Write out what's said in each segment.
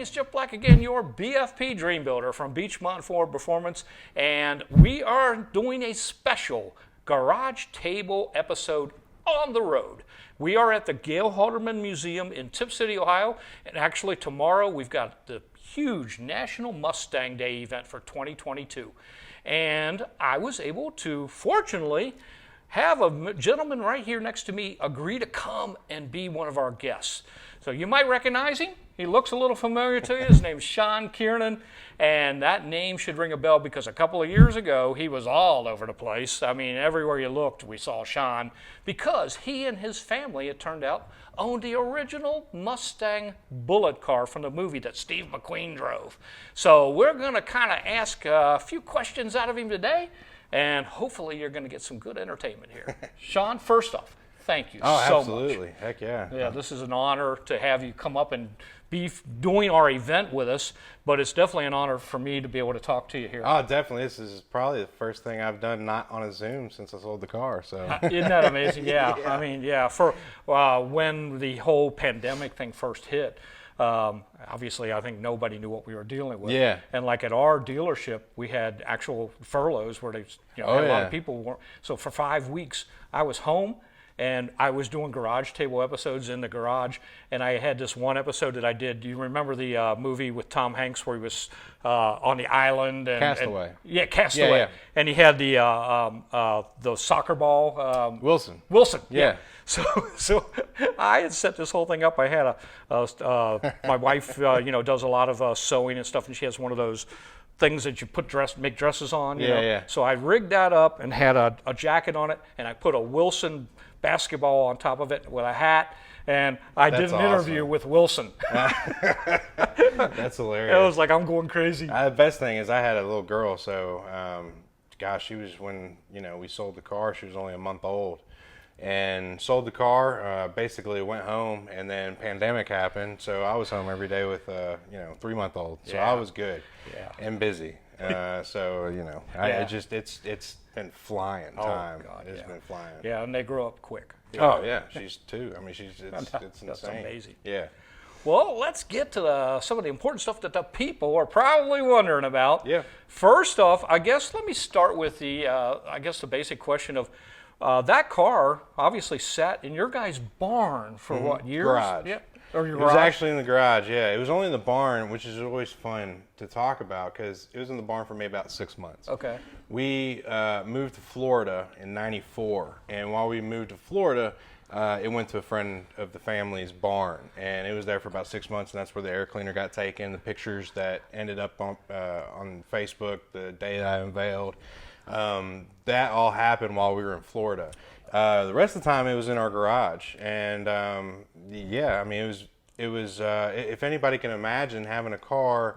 it's Jeff Black again, your BFP Dream Builder from Beachmont Ford Performance, and we are doing a special garage table episode on the road. We are at the Gail Halderman Museum in Tip City, Ohio, and actually tomorrow we've got the huge National Mustang Day event for 2022. And I was able to, fortunately, have a gentleman right here next to me agree to come and be one of our guests. So you might recognize him. He looks a little familiar to you. His name's Sean Kiernan, and that name should ring a bell because a couple of years ago, he was all over the place. I mean, everywhere you looked, we saw Sean, because he and his family, it turned out, owned the original Mustang Bullitt car from the movie that Steve McQueen drove. So we're going to kind of ask a few questions out of him today, and hopefully you're going to get some good entertainment here. Sean, first off, thank you so much. Oh, absolutely. Heck yeah. Yeah, this is an honor to have you come up and be doing our event with us, but it's definitely an honor for me to be able to talk to you here. Oh, definitely. This is probably the first thing I've done not on a Zoom since I sold the car. So Isn't that amazing? Yeah. Yeah. I mean, yeah, for when the whole pandemic thing first hit, obviously I think nobody knew what we were dealing with. Yeah. And like at our dealership, we had actual furloughs where they had a lot of people weren't. So for 5 weeks, I was home. And I was doing garage table episodes in the garage, and I had this one episode that I did. Do you remember the movie with Tom Hanks where he was on the island? And, Castaway. Yeah, Castaway. Yeah. And he had the soccer ball. Wilson. Yeah. So I had set this whole thing up. I had my wife, does a lot of sewing and stuff, and she has one of those things that you make dresses on. Yeah. So I rigged that up and had a jacket on it, and I put a Wilson basketball on top of it with a hat, and I did an interview with Wilson. That's hilarious. It was like, I'm going crazy. The best thing is I had a little girl, so gosh, she was when we sold the car. She was only a month old, and sold the car. Basically went home, and then pandemic happened, so I was home every day with 3-month-old. So I was good and busy. It's been flying time. Oh, God, it's been flying. Yeah, and they grow up quick. Oh yeah, she's 2. I mean, it's insane. That's amazing. Yeah. Well, let's get to some of the important stuff that the people are probably wondering about. Yeah. First off, I guess let me start with the basic question of that car obviously sat in your guys' barn for what, years? Garage. Yeah. Or your It garage? was actually in the garage, yeah. It was only in the barn, which is always fun to talk about because it was in the barn for maybe about 6 months. Okay. We moved to Florida in '94, and while we moved to Florida, it went to a friend of the family's barn, and it was there for about 6 months, and that's where the air cleaner got taken, the pictures that ended up on Facebook the day that I unveiled. That all happened while we were in Florida. The rest of the time it was in our garage, and it was if anybody can imagine having a car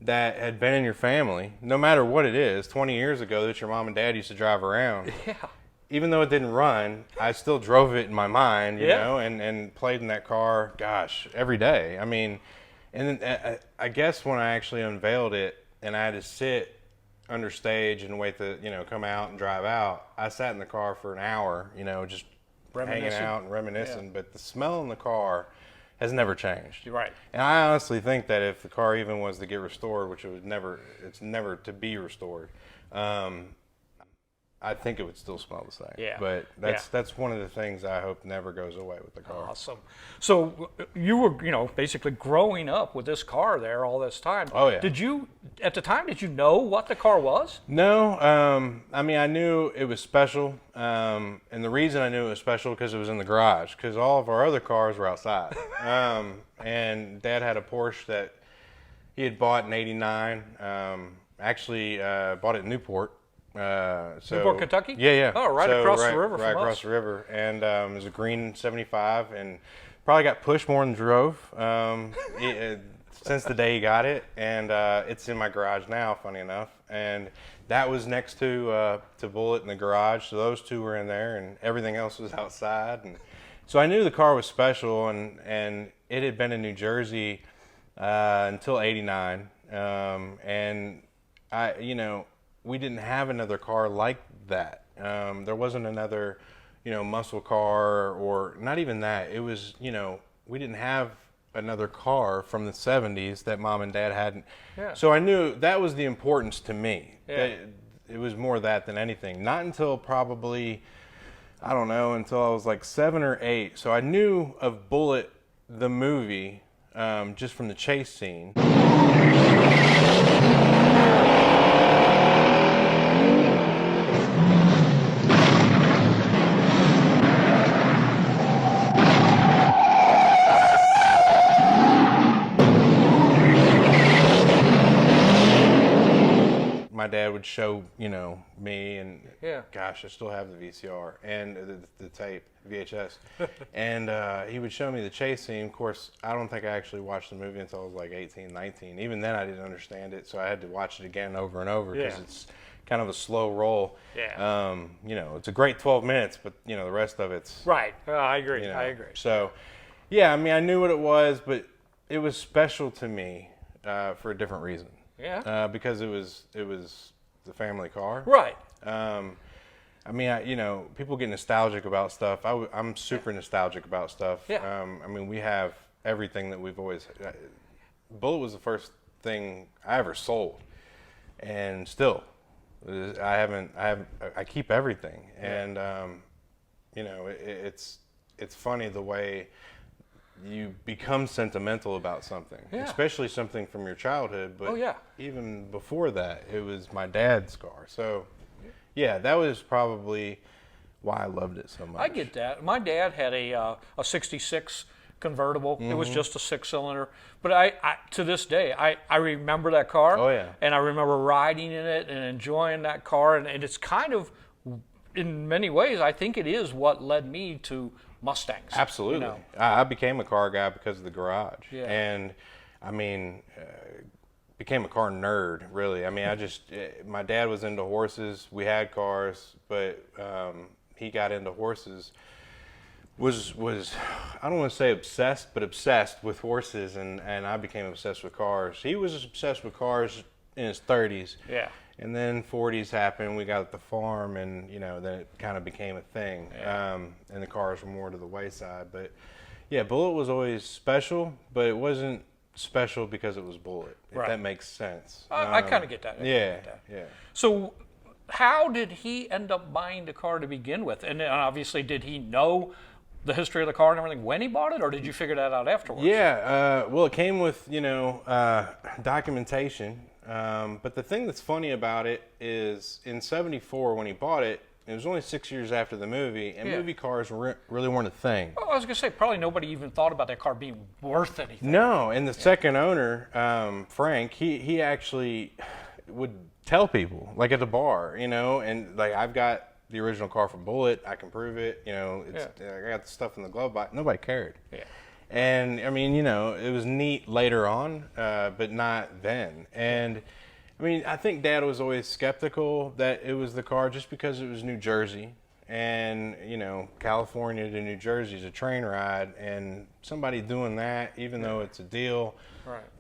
that had been in your family, no matter what it is, 20 years ago that your mom and dad used to drive around. Yeah. Even though it didn't run, I still drove it in my mind, you know, and played in that car, gosh, every day. I mean, and then I guess when I actually unveiled it and I had to sit under stage and wait to, come out and drive out, I sat in the car for an hour, just hanging out and reminiscing. Yeah. But the smell in the car has never changed. You're right. And I honestly think that if the car even was to get restored, which it's never to be restored, I think it would still smell the same. Yeah. But that's one of the things I hope never goes away with the car. Awesome. So you were, basically growing up with this car there all this time. Oh, yeah. At the time, did you know what the car was? No. I mean, I knew it was special. And the reason I knew it was special because it was in the garage, because all of our other cars were outside. And Dad had a Porsche that he had bought in '89. Actually, bought it in Newport. Newport, Kentucky? Yeah. Oh, across the river from us. Right across the river. And it was a green 75, and probably got pushed more than drove since the day he got it. And it's in my garage now, funny enough. And that was next to Bullitt in the garage. So those two were in there, and everything else was outside. And so I knew the car was special, and it had been in New Jersey until '89. And we didn't have another car like that. There wasn't another, muscle car, or not even that. It was, we didn't have another car from the 70s that mom and dad hadn't. Yeah. So I knew that was the importance to me. Yeah. It was more that than anything. Not until probably, I don't know, until I was like 7 or 8. So I knew of Bullitt, the movie, just from the chase scene. My dad would show, me, and gosh, I still have the VCR and the tape, VHS. And he would show me the chase scene. Of course, I don't think I actually watched the movie until I was like 18, 19. Even then, I didn't understand it, so I had to watch it again over and over because it's kind of a slow roll. Yeah. It's a great 12 minutes, but, the rest of it's... Right. I agree. I agree. So, yeah, I mean, I knew what it was, but it was special to me for a different reason. Yeah. Because it was the family car. Right. I mean, people get nostalgic about stuff. I'm super nostalgic about stuff. Yeah. I mean, we have everything that we've always. Bullitt was the first thing I ever sold, and still, I keep everything, and it's funny the way you become sentimental about something, especially something from your childhood. But even before that, it was my dad's car. So, yeah, that was probably why I loved it so much. I get that. My dad had a '66 convertible. It was just a 6-cylinder. But I to this day, I remember that car. Oh, yeah. And I remember riding in it and enjoying that car. And it's kind of, in many ways, I think it is what led me to Mustangs. Absolutely. I became a car guy because of the garage. Yeah. And, I mean, became a car nerd, really. I mean, my dad was into horses. We had cars, but he got into horses. Was I don't want to say obsessed, but obsessed with horses, and I became obsessed with cars. He was obsessed with cars in his 30s. Yeah. And then 40s happened. We got the farm, and then it kind of became a thing. Yeah. And the cars were more to the wayside. But yeah, Bullitt was always special, but it wasn't special because it was Bullitt. If that makes sense. I kind of get that. Yeah. So, how did he end up buying the car to begin with? And obviously, did he know the history of the car and everything when he bought it, or did you figure that out afterwards? Yeah. Well, it came with documentation. But the thing that's funny about it is in '74 when he bought it, it was only 6 years after the movie, and movie cars really weren't a thing. Oh, I was going to say, probably nobody even thought about that car being worth anything. No, and the second owner, Frank, he actually would tell people, like at the bar, and like, I've got the original car from Bullitt, I can prove it, I got the stuff in the glove box. Nobody cared. Yeah. And, I mean, it was neat later on, but not then. And, I mean, I think Dad was always skeptical that it was the car just because it was New Jersey. And, California to New Jersey is a train ride. And somebody doing that, even though it's a deal,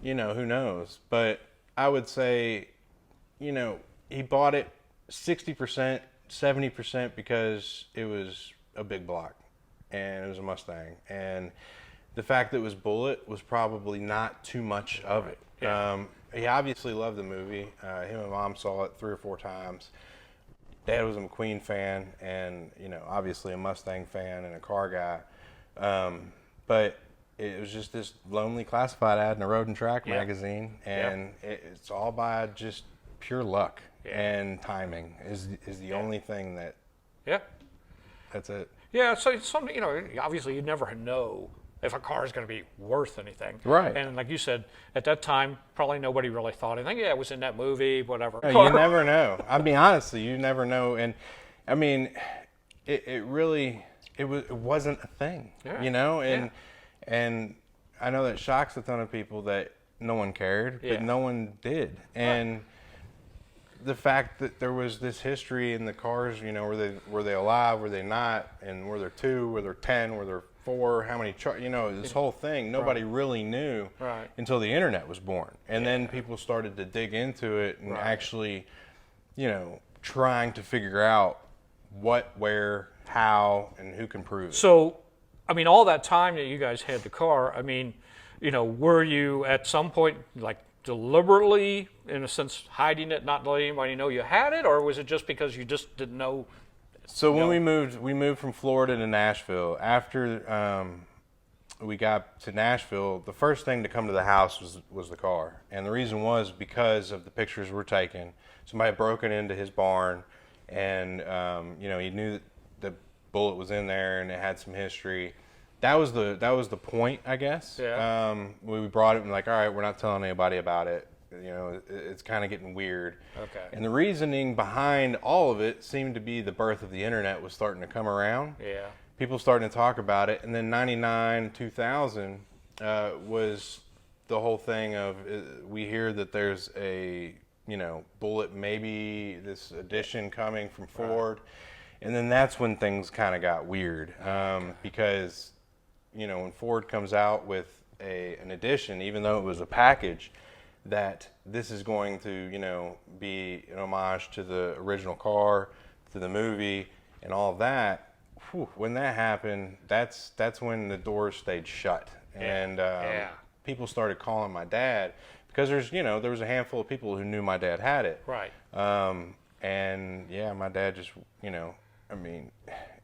who knows. But I would say, he bought it 60%, 70% because it was a big block. And it was a Mustang. And the fact that it was Bullitt was probably not too much of it. Yeah. He obviously loved the movie. Him and Mom saw it 3 or 4 times. Dad was a McQueen fan, and obviously a Mustang fan and a car guy. But it was just this lonely classified ad in a Road and Track magazine, and it's all by just pure luck and timing is the only thing that. Yeah. That's it. Yeah. So it's something obviously you never know if a car is going to be worth anything. Right. And like you said, at that time, probably nobody really thought anything. Yeah, it was in that movie, whatever. No, you never know. I mean, honestly, you never know. And, I mean, it wasn't a thing, And I know that shocks a ton of people that no one cared, but no one did. And the fact that there was this history in the cars, were they alive, were they not, and were there 2, were there 10, were there 4, how many, this whole thing, nobody really knew until the internet was born. And then people started to dig into it and actually, trying to figure out what, where, how, and who can prove it. So, I mean, all that time that you guys had the car, I mean, were you at some point like deliberately, in a sense, hiding it, not letting anybody know you had it, or was it just because you just didn't know? So when we moved from Florida to Nashville. After we got to Nashville, the first thing to come to the house was the car, and the reason was because of the pictures were taken. Somebody had broken into his barn, and he knew that the Bullitt was in there, and it had some history. That was the point, I guess. Yeah. We brought it and like, all right, we're not telling anybody about it. It's kind of getting weird. Okay. And the reasoning behind all of it seemed to be the birth of the internet was starting to come around. Yeah. People starting to talk about it, and then 99, 2000 was the whole thing of we hear that there's a Bullitt, maybe this edition coming from Ford, and then that's when things kind of got weird because when Ford comes out with an edition, even though it was a package, that this is going to be an homage to the original car, to the movie, and all of that. When that happened, that's when the doors stayed shut, and people started calling my dad because there was a handful of people who knew my dad had it. Right. And my dad just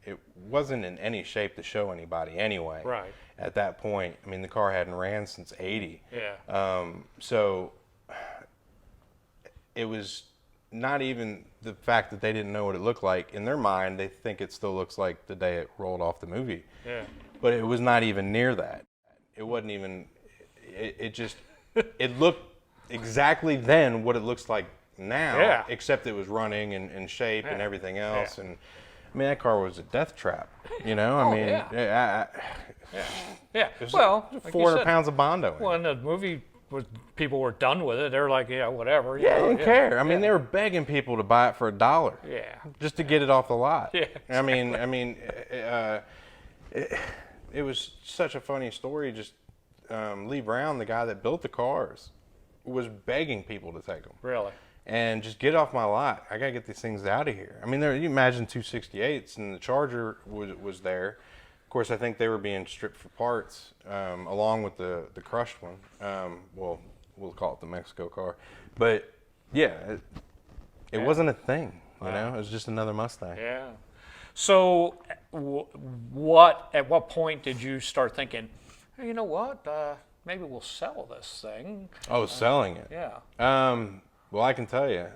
it wasn't in any shape to show anybody anyway. Right. At that point, the car hadn't ran since '80. Yeah. So it was not even the fact that they didn't know what it looked like. In their mind, they think it still looks like the day it rolled off the movie. Yeah. But it was not even near that. It wasn't even. It just. It looked exactly then what it looks like now. Yeah. Except it was running and in shape and everything else. Yeah. And that car was a death trap. Yeah. It was Well, like 400 pounds of Bondo. When the movie was, people were done with it. They're like, whatever. They didn't care. They were begging people to buy it for $1. Yeah. Just to get it off the lot. Yeah. Exactly. It was such a funny story. Just Lee Brown, the guy that built the cars, was begging people to take them. Really. And just get off my lot. I gotta get these things out of here. You imagine 268s, and the Charger was there. Of course, I think they were being stripped for parts, along with the crushed one. We'll call it the Mexico car. But it wasn't a thing. It was just another Mustang. Yeah. So, at what point did you start thinking, hey, you know what? Maybe we'll sell this thing. Oh, selling it. Yeah. Well, I can tell you.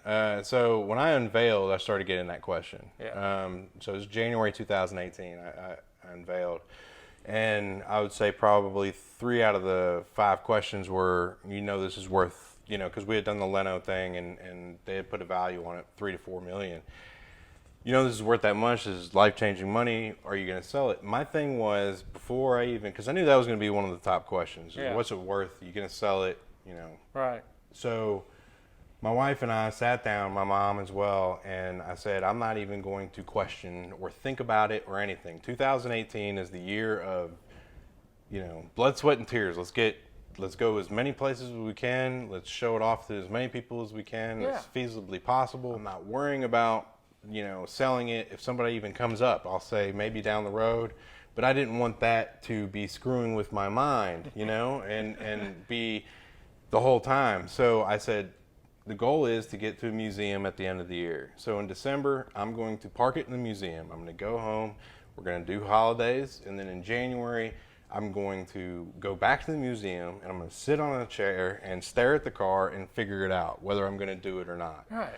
So when I unveiled, I started getting that question. Yeah. So it was January 2018. I unveiled, and I would say probably 3 out of the 5 questions were, this is worth, because we had done the Leno thing and they had put a value on it, $3 to $4 million. This is worth that much. This is life-changing money. Are you going to sell it? My thing was, before I even, because I knew that was going to be one of the top questions. Yeah. What's it worth? Are you going to sell it? Right. So my wife and I sat down, my mom as well, and I said, I'm not even going to question or think about it or anything. 2018 is the year of, blood, sweat, and tears. Let's go as many places as we can. Let's show it off to as many people as we can as feasibly possible. I'm not worrying about, selling it. If somebody even comes up, I'll say maybe down the road. But I didn't want that to be screwing with my mind, and be the whole time. So I said, the goal is to get to a museum at the end of the year. So in December, I'm going to park it in the museum. I'm going to go home. We're going to do holidays. And then in January, I'm going to go back to the museum, and I'm going to sit on a chair and stare at the car and figure it out, whether I'm going to do it or not. Right.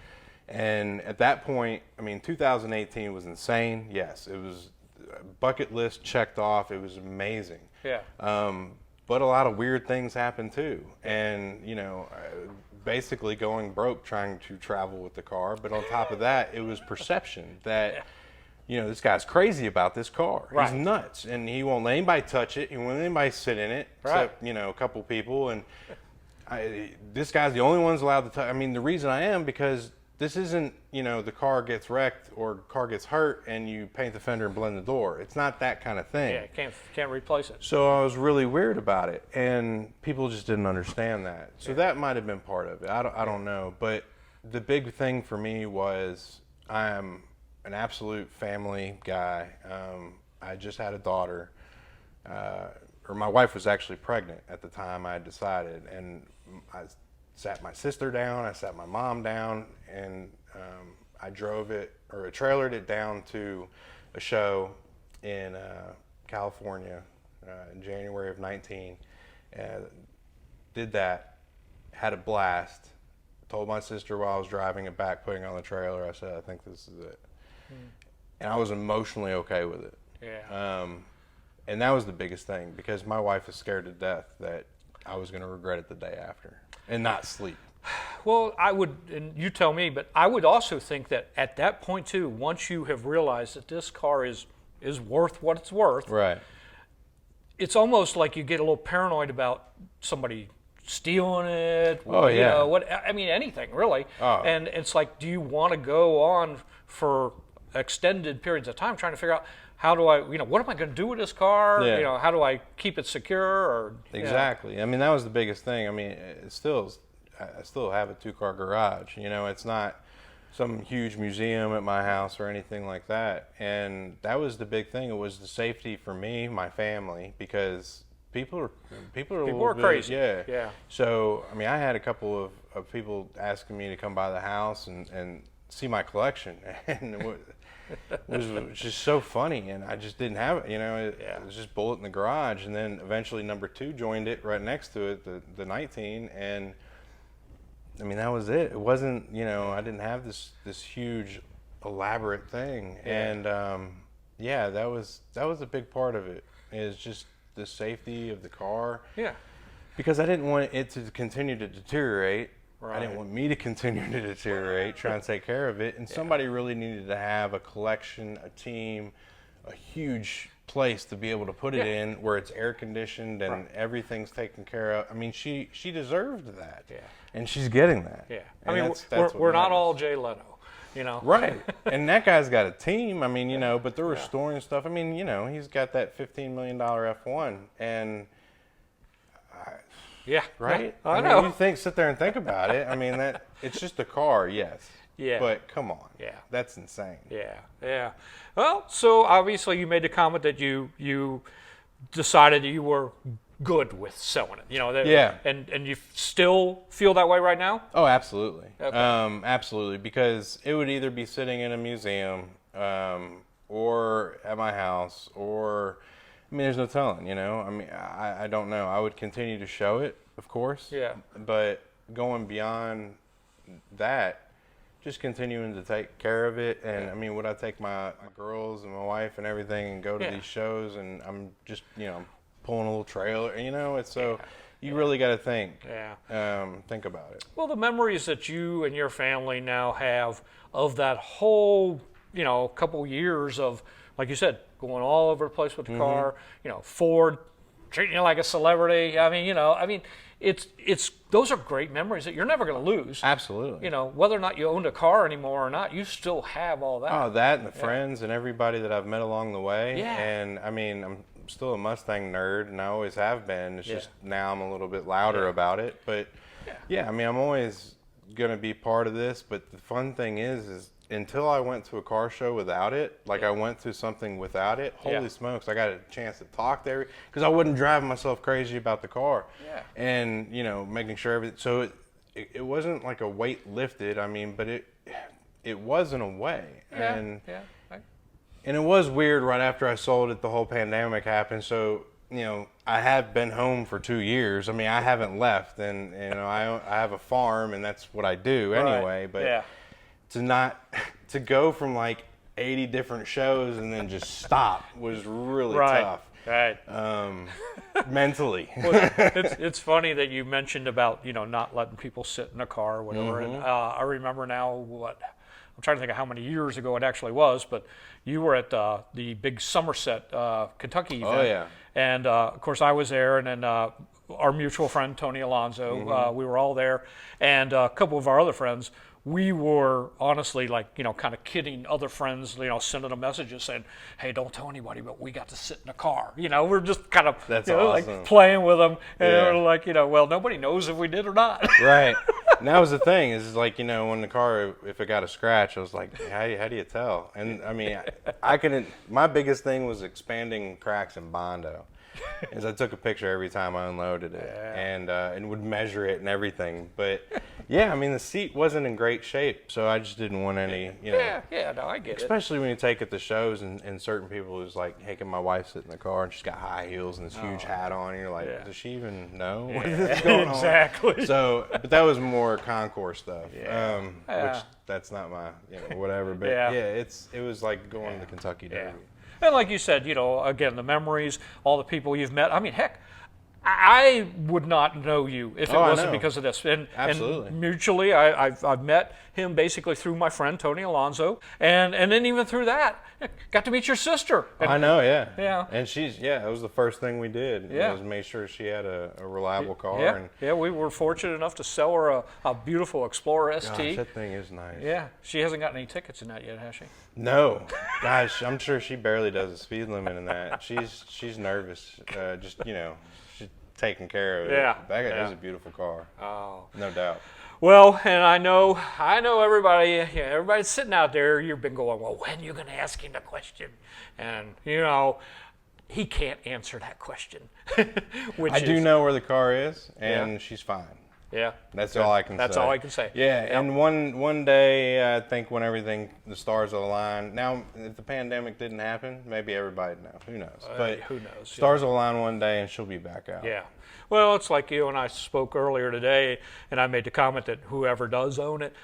And at that point, 2018 was insane. Yes, it was a bucket list checked off. It was amazing. Yeah. But a lot of weird things happened too. And, basically going broke trying to travel with the car. But on top of that, it was perception that, this guy's crazy about this car. Right. He's nuts. And he won't let anybody touch it. He won't let anybody sit in it, Right. except, a couple people. And this guy's the only one's allowed to touch. The reason I am, because this isn't, the car gets wrecked or car gets hurt and you paint the fender and blend the door. It's not that kind of thing. Yeah, can't replace it. So I was really weird about it, and people just didn't understand that. So that might have been part of it. I don't know. But the big thing for me was I'm an absolute family guy. I just had a daughter. or my wife was actually pregnant at the time. I had decided, and I sat my sister down, I sat my mom down, and I trailered it down to a show in California in January of 19. Did that, had a blast. Told my sister while I was driving it back, putting it on the trailer, I said, I think this is it. And I was emotionally okay with it. Yeah. And that was the biggest thing, because my wife is scared to death that I was going to regret it the day after and not sleep. Well, I would, and you tell me, but I would also think that at that point too, once you have realized that this car is worth what it's worth, Right. it's almost like you get a little paranoid about somebody stealing it. Oh, you yeah. know, anything really. Oh. And it's like, do you want to go on for extended periods of time trying to figure out how do I, what am I going to do with this car? Yeah. How do I keep it secure? Or Exactly. I mean, that was the biggest thing. I mean, I still have a 2-car garage. It's not some huge museum at my house or anything like that. And that was the big thing. It was the safety for me, my family, because people are a little crazy. Yeah. Yeah. So, I mean, I had a couple of people asking me to come by the house and see my collection. And it was just so funny, and I just didn't have it. It was just Bullitt in the garage, and then eventually number 2 joined it right next to it, the 19, and I mean that was it. It wasn't, I didn't have this huge elaborate thing, and that was a big part of it. Is just the safety of the car. Yeah. Because I didn't want it to continue to deteriorate. Right. I didn't want me to continue to deteriorate, trying to take care of it. And somebody really needed to have a collection, a team, a huge place to be able to put it in where it's air conditioned and everything's taken care of. I mean, she deserved that. Yeah. And she's getting that. Yeah. And I mean, that's we're not matters. all Jay Leno. Right. And that guy's got a team. I mean, but they're restoring stuff. I mean, he's got that $15 million F1. And yeah. right? I mean, know. Sit there and think about it. I mean, it's just a car, yes. Yeah. But come on. Yeah. That's insane. Yeah. Yeah. Well, so obviously you made the comment that you decided that you were good with selling it. Yeah. And you still feel that way right now? Oh, absolutely. Okay. Absolutely, because it would either be sitting in a museum or at my house, or I mean, there's no telling. I mean, I don't know. I would continue to show it, of course. Yeah. But going beyond that, just continuing to take care of it. And I mean, would I take my girls and my wife and everything and go to these shows, and I'm just pulling a little trailer, it's so you really got to think about it. Well, the memories that you and your family now have of that whole couple years of, like you said, going all over the place with the car, Ford treating you like a celebrity. I mean, it's those are great memories that you're never going to lose. Absolutely. Whether or not you owned a car anymore or not, you still have all that. Oh, that and the friends and everybody that I've met along the way. Yeah. And I mean, I'm still a Mustang nerd, and I always have been. It's just now I'm a little bit louder about it. But I mean, I'm always going to be part of this. But the fun thing is until I went to a car show without it, like I went to something without it, holy smokes, I got a chance to talk to because I wasn't driving myself crazy about the car. Yeah. And, making sure everything, so it wasn't like a weight lifted, I mean, but it was in a way. Yeah. And it was weird right after I sold it, the whole pandemic happened. So, I have been home for 2 years. I mean, I haven't left, and, I have a farm, and that's what I do anyway. But to go from like 80 different shows and then just stop was really tough. Right. Mentally. Well, it's funny that you mentioned about not letting people sit in a car or whatever. And I remember now I'm trying to think of how many years ago it actually was, but you were at the big Somerset, Kentucky event. Oh yeah. And of course I was there, and then our mutual friend Tony Alonso, we were all there, and a couple of our other friends. We were honestly kind of kidding other friends, sending them messages saying, "Hey, don't tell anybody, but we got to sit in a car." We're just kind of That's awesome. like playing with them, and we're like, well, nobody knows if we did or not. Right. And that was the thing is like, when the car, if it got a scratch, I was like, how do you tell? And I mean, my biggest thing was expanding cracks in Bondo. is I took a picture every time I unloaded it, and would measure it and everything. But yeah, I mean, the seat wasn't in great shape, so I just didn't want any, you know. Yeah, no, I get it. Especially when you take it to shows and certain people who's like, hey, can my wife sit in the car, and she's got high heels and this huge hat on, and you're like, does she even know what is going on? Exactly. So, but that was more concourse stuff, which that's not my, you know, whatever. But it was like going to Kentucky Derby. And like you said, you know, again, the memories, all the people you've met. I mean, heck, I would not know you if it wasn't because of this. And, absolutely. And mutually, I've met him basically through my friend Tony Alonso, and then even through that, got to meet your sister. And, I know, yeah. Yeah. And it was the first thing we did. Yeah. Was make sure she had a reliable car. Yeah. And we were fortunate enough to sell her a beautiful Explorer ST. Gosh, that thing is nice. Yeah. She hasn't gotten any tickets in that yet, has she? No. Gosh, I'm sure she barely does a speed limit in that. She's nervous. Just, you know, she's taking care of it. Yeah. That is a beautiful car. Oh. No doubt. Well, and I know everybody, everybody's sitting out there, you've been going, well, when are you going to ask him the question? And, you know, he can't answer that question. I do know where the car is, and she's fine. Yeah. That's all I can say. That's all I can say. Yeah, and one day, I think when the stars will align. Now, if the pandemic didn't happen, maybe everybody knows. Who knows? But who knows? Stars will align one day, and she'll be back out. Yeah. Well, it's like you and I spoke earlier today, and I made the comment that whoever does own it,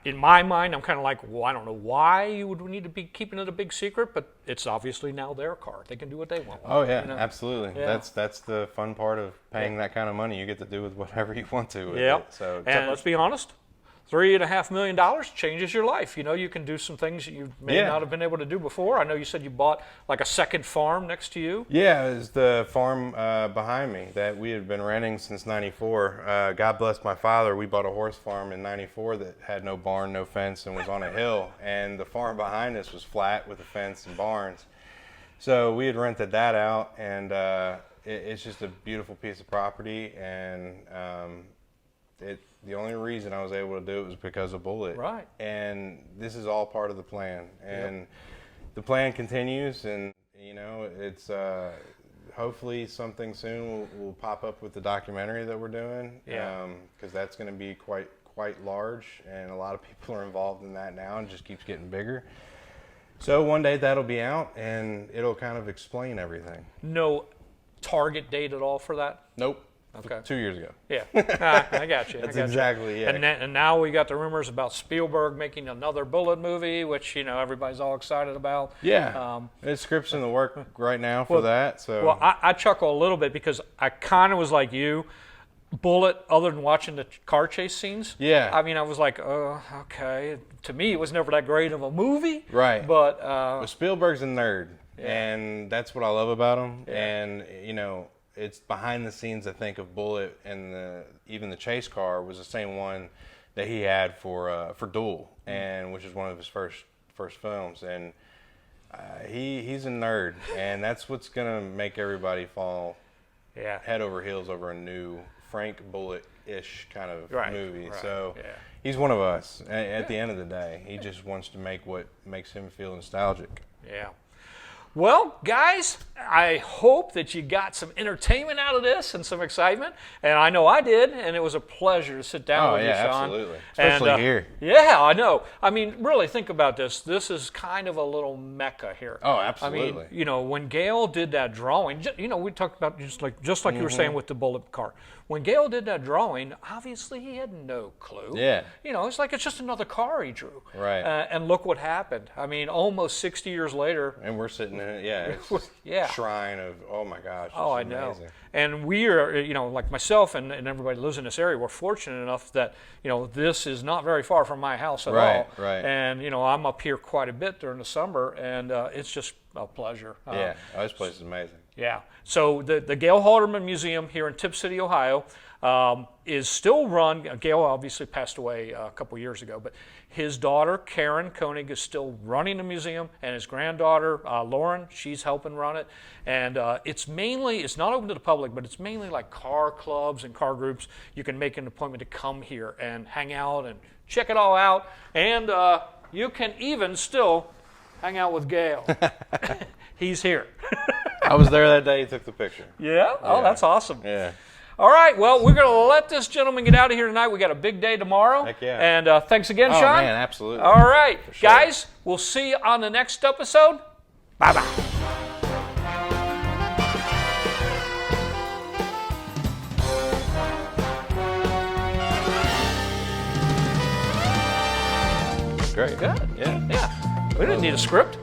in my mind, I'm kind of like, well, I don't know why you would need to be keeping it a big secret, but it's obviously now their car. They can do what they want. Oh yeah, you know? absolutely. Yeah. That's the fun part of paying that kind of money. You get to do with whatever you want to. With Yep. it. So and let's be honest, $3.5 million changes your life. You know, you can do some things that you may not have been able to do before. I know you said you bought like a second farm next to you. Yeah, it was the farm behind me that we had been renting since '94. God bless my father. We bought a horse farm in '94 that had no barn, no fence, and was on a hill. And the farm behind us was flat with a fence and barns. So we had rented that out, and it's just a beautiful piece of property. And the only reason I was able to do it was because of Bullitt. Right. And this is all part of the plan. And the plan continues, and, you know, it's hopefully something soon will pop up with the documentary that we're doing. Yeah. Because that's going to be quite large, and a lot of people are involved in that now, and it just keeps getting bigger. So one day that'll be out, and it'll kind of explain everything. No target date at all for that? Nope. Okay. 2 years ago. Yeah, I got you. That's exactly it. And now we got the rumors about Spielberg making another Bullitt movie, which, you know, everybody's all excited about. Yeah. There's scripts in the work right now for that. So. Well, I chuckle a little bit because I kind of was like you. Bullitt, other than watching the car chase scenes. Yeah. I mean, I was like, oh, okay. To me, it was never that great of a movie. Right. But well, Spielberg's a nerd, and that's what I love about him. Yeah. And, you know, it's behind the scenes, I think, of Bullitt, and even the chase car was the same one that he had for Duel, and which is one of his first films. And he's a nerd, and that's what's gonna make everybody fall head over heels over a new Frank Bullitt-ish kind of movie. Right. So he's one of us. At the end of the day, he just wants to make what makes him feel nostalgic. Yeah. Well, guys, I hope that you got some entertainment out of this and some excitement. And I know I did, and it was a pleasure to sit down with you, Sean. Absolutely. Especially here. Yeah, I know. I mean, really think about this. This is kind of a little mecca here. Oh, absolutely. I mean, you know, when Gail did that drawing, you know, we talked about just like you were saying with the Bullitt car. When Gail did that drawing, obviously he had no clue. Yeah. You know, it's like it's just another car he drew. Right. And look what happened. I mean, almost 60 years later. And we're sitting in it, it's just shrine of, oh my gosh. Oh, I know. And we are, you know, like myself and everybody who lives in this area, we're fortunate enough that, you know, this is not very far from my house at all. Right. And, you know, I'm up here quite a bit during the summer, and it's just a pleasure. This place is amazing. Yeah. So the Gail Halderman Museum here in Tip City, Ohio, is still run. Gail obviously passed away a couple years ago, but his daughter, Karen Koenig, is still running the museum, and his granddaughter, Lauren, she's helping run it. And it's not open to the public, but it's mainly like car clubs and car groups. You can make an appointment to come here and hang out and check it all out. And you can even still hang out with Gail. He's here. I was there that day. He took the picture. Yeah? Oh, Yeah. that's awesome. Yeah. All right, well, we're going to let this gentleman get out of here tonight. We got a big day tomorrow. Heck yeah. And thanks again, Oh, Sean. man, absolutely. All right, sure. guys, we'll see you on the next episode. Bye-bye. Great. Good. Yeah. Yeah. We didn't need a script.